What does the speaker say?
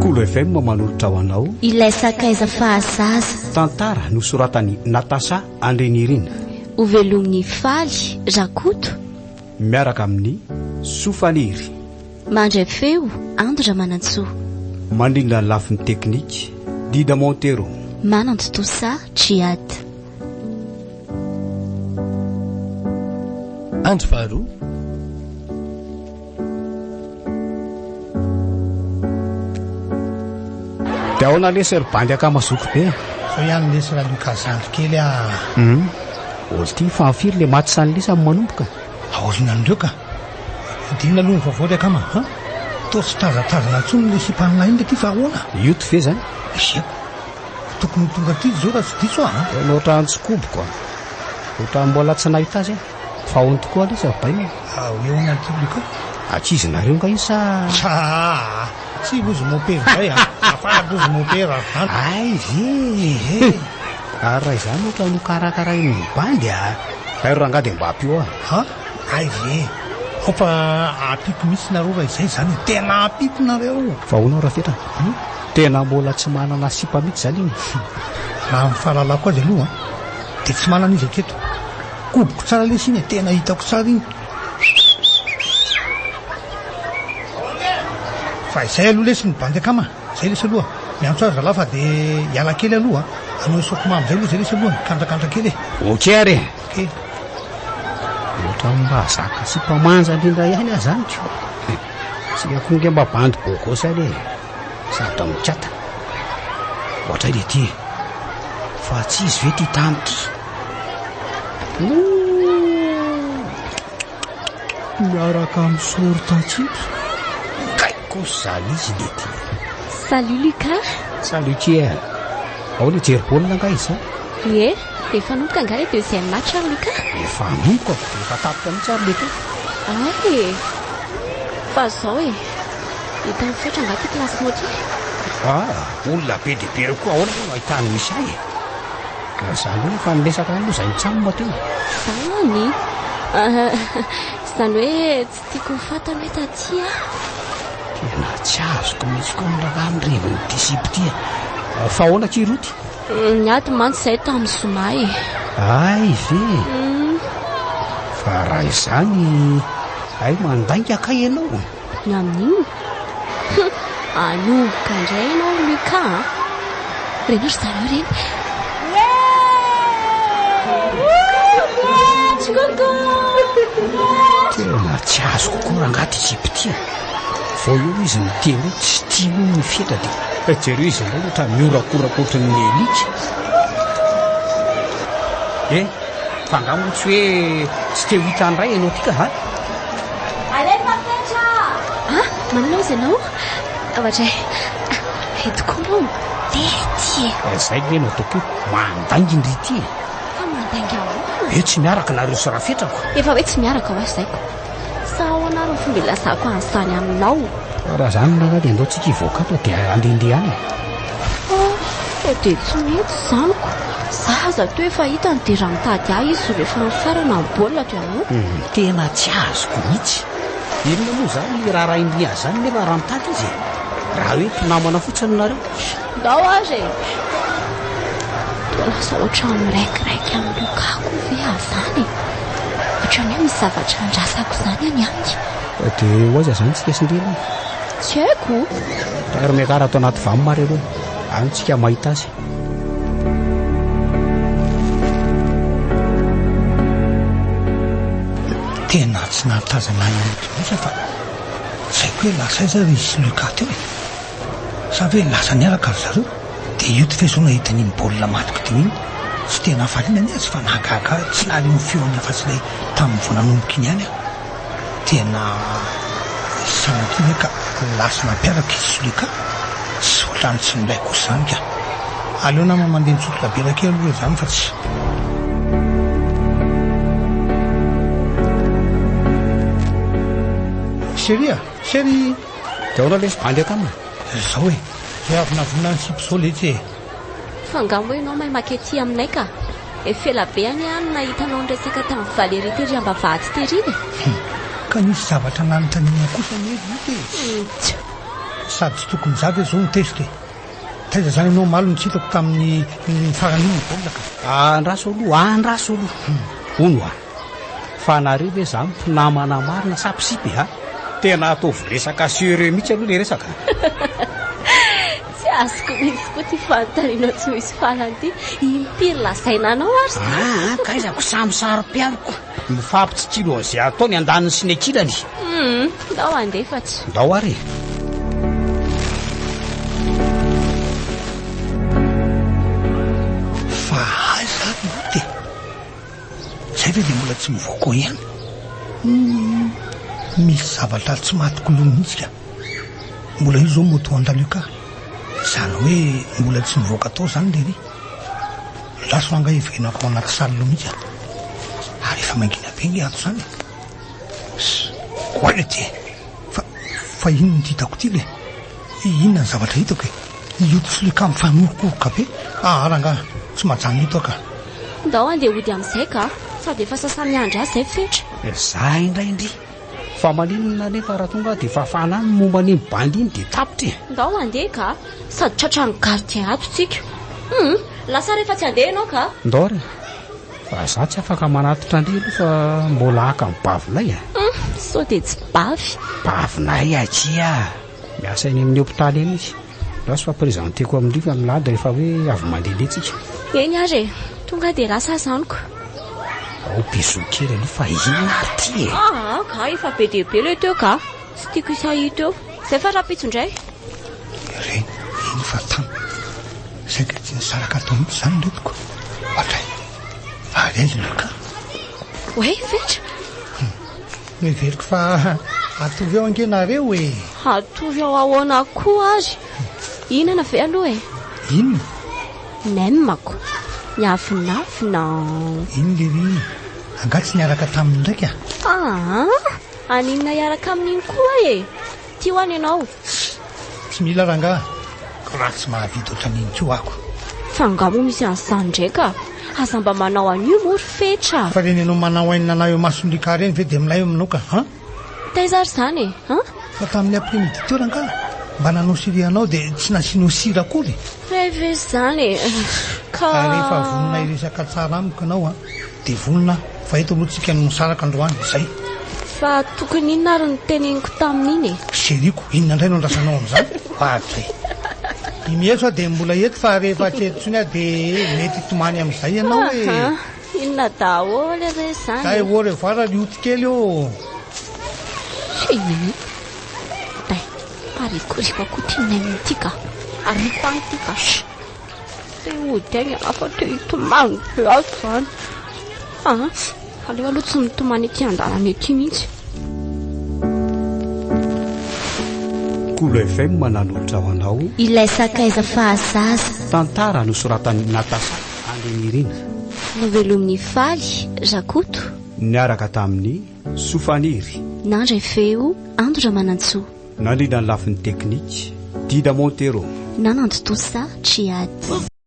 Kolo FM manolotra ho anao Ilay Sakaiza Zaza Tantara nosoratany Natasha Andrenirina Ovelomny faly Rakoto miaraka amin'ny Sofaliry mandray feo Andro manantsoa mandrindra lafiny teknika Dida Montero manantotosa Triad Andro Faharoa dia ahoana le serbandy akamazoky be so ihany lesy raha lokazandro kely olo ty fahafiry le maty sanylesa amin'ny manomboka aolina andreo ka dinina aloha ny vavory akama tosy tazatazana ntsony le sipanina iny le ty fahahoana io to ve zany iseko tokony tonga ty zao raha tsy diso nohatra antsokoboko ohatra mbola tsy nahita azy fa ahoany tokoa le serbaina eo anaty loka akizy nareo nga io sa tsy lozy mopera zay afara lozy mopera ay ve raha izany ohatra no karakara iny bandy ay rangady mba apio ay ve ao fa apiko misy nareo raha izay zany tena apiko nareo fa honao raha fetra tena mbola tsy manana sipa mihitsy zany iny raha mifahalalako azy aloha dia tsy manana izy aketo koboko tsara lesy iny tena hitako tsara iny fa izay aloha lesy ny bandy akama zay lesy aloha miantso azy ralafa dia hiala kely aloha anao isoko mamy zay aloha zay lesy aloha kandrakandra kely ok ary ok ohatra mba zaka sipamanja indrindra ihany azy zany tsy akonge mba bandy bokosy ale satra mitrata ohatra le ty fa tsy izy ve ty tany ty miaraka amin'ny soritatsitra kaikosy zany izy le ty Salut Lucas salut Thierry ao le jery baolina nga izy ie efa nomboka nga le deuxième match Lucas efa nomboka efa tapika mihitsy ary le ty ay fa zao hitany fotra nga ty classement ty olona be de be koa ahoana no ahitany misy ay zany hoe fa nilesaka aloha zay mitsamoma teo zany zany hoe tsy tiako nyfatana hoe tatya tena tsy azoko mihitsy koa miraha mireviny disipy ty fa ahoana kiroty niady mantsy zay tamin'ny somay ay ve fa raha izany ay mandainga ka ianao ny amin'iny anomboka indray ianao Lucas reny ry zareo reny tena tsy azoko koa raha ngaty disipy ty vao eo izy miteny hoe tsy tiano ny feta dia jereo izy indray ohatra miorakoraka ohatry ny elika fa ngamotsy hoe tsy teo hitandray ianao tika alefa fetra mananao izy ianao avatray etokoanao tety zay le nao toko mandaingy indry ty fa mandaingy ao e tsy miaraka nareo sy raha fetrako efa hoe tsy miaraka ho azy zayko sa ao anareo fomba ilazako an'izany aminao raha zany raha dia andao tsika hivoaka dia andehandeha any dia tsy mety zaniko Zaza to efa hitany dia raha mitady ahy izy rehefa mifarana amin'ny baolina to ianao tena tsy azoko mihitsy inona moa zany raha indri azy zany nefa raha mitady izy raha hoe mpinamana fotsiny nareo ndao azy lasa ohatra miraikiraiky amin'ny lokako ve azany ohatra hoe misy zavatra andrasako zany any aminy dia hoazy zany tsy tesindrena tsy haiko ry miakara atao anaty vamomary aloha any tsika mahita azy tena tsy nahatazana nytosa fa saiko hoe lasa iza ry izy Lucas teo sa hoe lasa niaraka ry zareo dia io ty fe zao nahitany baolina matiko ty iny tsy tena falinany azy fa nahagaga tsy nahary ny feony afa-tsy ilay tamin'ny vao nanomboka iny any tena sanatiny hoe ka lasa nampiaraka izy Lucas sy olany tsy milay kosa zany ka aleo nama mandeha nitsotoka berake aloha zany fa tsy Chérie dia ahoana lesy bandy akama zao hoe avina vonina ny sipy zao letsy fa ngamba hoe ianao mahay makety aminay ka efela be any nahitanao nyresaka tamin'ny Valérie tery ambavaty tery iny ka nisy zavatra nanotaniana kosa ny ezy io te sady tsy tokony zavy zao nitesty taiza zany ianao malo nitsitako tamin'ny faran'iny baolina ka andraso aloha ono a fa nareo hoe za mpinamana marina sapisipy ha tena ataovy resaka sere mihitsy aloha le resaka tsy azoko misy koa ty fanontanianao tsy misy faranty impiry lasainanao ary kaizako samy sary-pialoko mifampitsitsilo an'izay ataony andaniny sy ny akilany ndao andefatsy ndao ary zay ve dia mbola tsy mivoako ihany misy zavatra tsy matikoloha mihitsy ka mbola io zao moto andaleo ka zany hoe mbola tsy mivoaka tao zany le ry laso anga hivenako ao anaty sary loha mihitsy ary efa mangina be nge ato zany oale ty fa ino ny hitako ty le inona ny zavatra hitako e ioto sy le ka mifanorokoroka be aranga tsy majano ito ka ndao andeha ody amin'izay ka sady efa sasany andro azy zay fetra za indraindry fa maninona nefa raha tonga dia fahafanany momba ny bandy iny dia tapitra ndao andeha ka sady tratrany gardien ato tsika lasa rehefa tsy andeha ianao ka ndao re fa za tsy afaka manatitra andri aloha fa mbola haka ny bavinay so dia tsy bavinay atsia miasa eny amin'ny hopitaly eny izy raso fa prezenteko amin'iri fa milady rehefa hoe avy mandehandehantsika eny ary tonga dia rasa zaniko ao bezokely aloha fa inona ary ty ka efa be dehibe le teo ka tsy tiako isahito eo zay fa rapitsondray re iny fa tany saika tsy nisaraka atao mihitsy zany ndretiko atray alelona ka oe vetra miveriko fa atovy eo angenareo e atovy ao ahoana koa azy inana ve aloha inona nemako miafinafina iny le ry angatsy niaraka taminy ndraika aninona iaraka amin'iny koa tia ho any ianao tsy mila ranga raha tsy mahavita ohatran'iny ko ako fa ngamo misy an'izany ndraika aza mba manao an'io mory fetra fa reny ianao manao ainina anahy eo masondrika reny ve dia milay aminao ka taizary zany fa tamin'ny après-midi teo ranga mba nanao sirianao dia tsy nasianao sira akory reve zany ka rehefa vonona iresaka tsara amiko ianao dia vonona fa eto aloha tsika no misaraka androany zay fa tokony inona ary ny teneniko tamin'iny seriko inona indray no andrasanao amin'izany atray imieso a dia mbola eto fa rehefa tsetitsony a dia mety tomany amin'izay ianao hoe inona daholy re zany ay o revoara lioty kely eo day arikorikako tianay amin'ity ka ariko any ty ka te ody agny afa te hitomany be azo zany aleo aloha tsy mitomany ety andalana ety mihitsy Kolo FM mananolotra ho anao ilay sakaiza fahazaza tantara nosoratan'ny Natasa Andrenirina novelomin'ny faly Rakoto niaraka tamin'ny Sofaniry nandray feo Andro Manantsoa nandrina ny lafin'ny teknika Dida Montero nanandotosa Triady